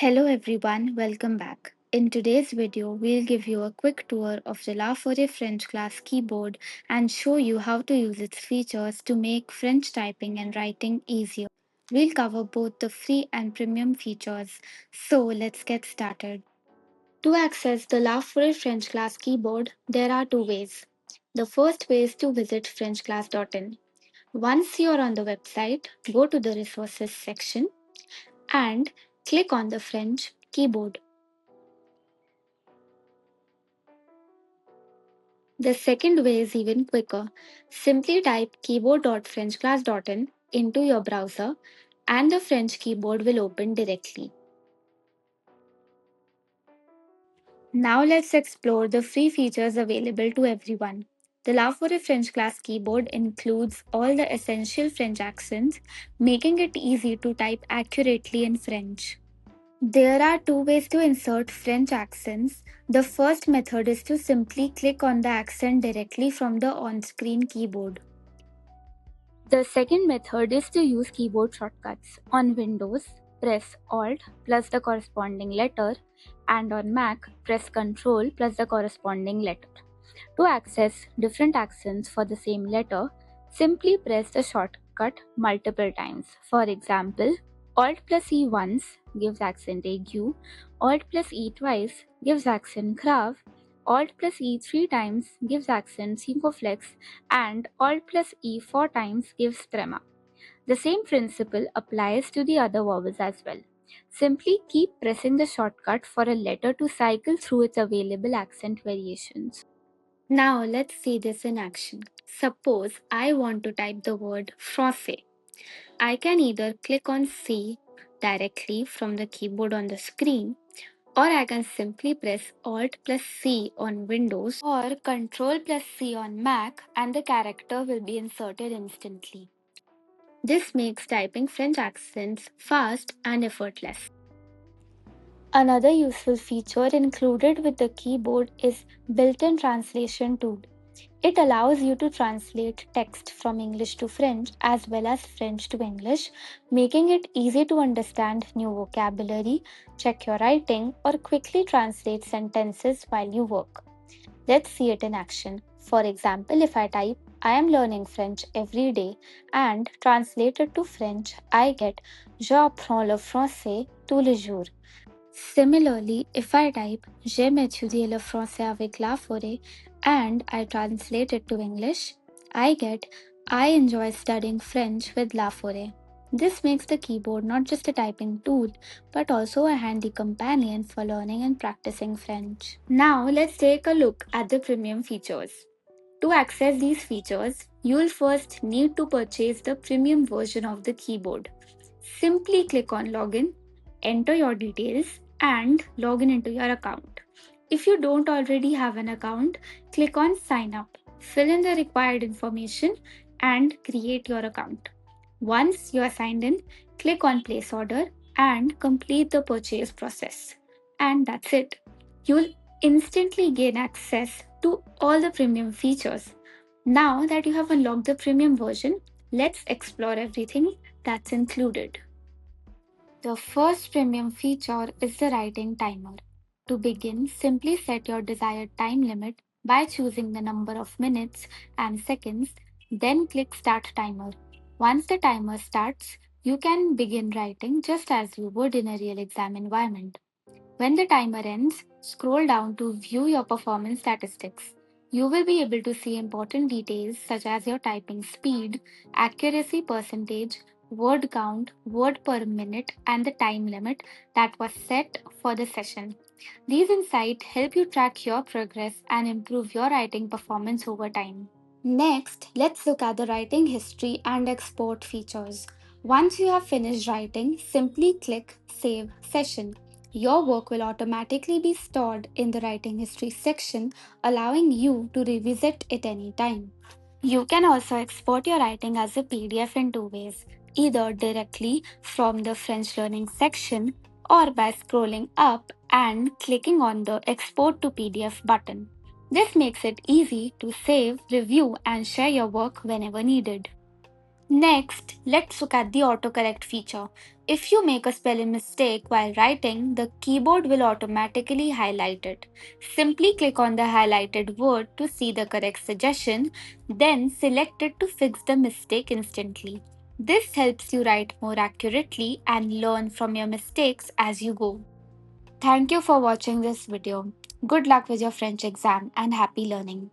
Hello everyone, welcome back. In today's video, we'll give you a quick tour of the Forêt French Class Keyboard and show you how to use its features to make French typing and writing easier. We'll cover both the free and premium features, so let's get started. To access the Forêt French Class Keyboard, there are two ways. The first way is to visit FrenchClass.in. Once you're on the website, go to the resources section and click on the French keyboard. The second way is even quicker. Simply type keyboard.frenchclass.in into your browser and the French keyboard will open directly. Now let's explore the free features available to everyone. The Forêt French Class Keyboard includes all the essential French accents, making it easy to type accurately in French. There are two ways to insert French accents. The first method is to simply click on the accent directly from the on-screen keyboard. The second method is to use keyboard shortcuts. On Windows, press Alt plus the corresponding letter, and on Mac, press Ctrl plus the corresponding letter. To access different accents for the same letter, simply press the shortcut multiple times. For example, Alt plus E once gives accent aigu, Alt plus E twice gives accent grave, Alt plus E three times gives accent circumflex, and Alt plus E four times gives trema. The same principle applies to the other vowels as well. Simply keep pressing the shortcut for a letter to cycle through its available accent variations. Now let's see this in action. Suppose I want to type the word Français. I can either click on C directly from the keyboard on the screen, or I can simply press Alt plus C on Windows or Ctrl plus C on Mac and the character will be inserted instantly. This makes typing French accents fast and effortless. Another useful feature included with the keyboard is built-in translation tool. It allows you to translate text from English to French as well as French to English, making it easy to understand new vocabulary, check your writing, or quickly translate sentences while you work. Let's see it in action. For example, if I type I am learning French every day and translate it to French, I get J'apprends le français tous les jours. Similarly, if I type J'aime étudier le français avec la forêt and I translate it to English, I get I enjoy studying French with la forêt. This makes the keyboard not just a typing tool, but also a handy companion for learning and practicing French. Now, let's take a look at the premium features. To access these features, you'll first need to purchase the premium version of the keyboard. Simply click on Login, enter your details, and log in into your account. If you don't already have an account, click on Sign Up, fill in the required information, and create your account. Once you are signed in, click on Place Order and complete the purchase process. And that's it. You'll instantly gain access to all the premium features. Now that you have unlocked the premium version, let's explore everything that's included. The first premium feature is the writing timer. To begin, simply set your desired time limit by choosing the number of minutes and seconds, then click Start Timer. Once the timer starts, you can begin writing just as you would in a real exam environment. When the timer ends, scroll down to view your performance statistics. You will be able to see important details such as your typing speed, accuracy percentage, word count, word per minute, and the time limit that was set for the session. These insights help you track your progress and improve your writing performance over time. Next, let's look at the writing history and export features. Once you have finished writing, simply click Save Session. Your work will automatically be stored in the writing history section, allowing you to revisit it anytime. You can also export your writing as a PDF in two ways, either directly from the French learning section or by scrolling up and clicking on the Export to PDF button. This makes it easy to save, review, and share your work whenever needed. Next, let's look at the autocorrect feature. If you make a spelling mistake while writing, the keyboard will automatically highlight it. Simply click on the highlighted word to see the correct suggestion, then select it to fix the mistake instantly. This helps you write more accurately and learn from your mistakes as you go. Thank you for watching this video. Good luck with your French exam and happy learning.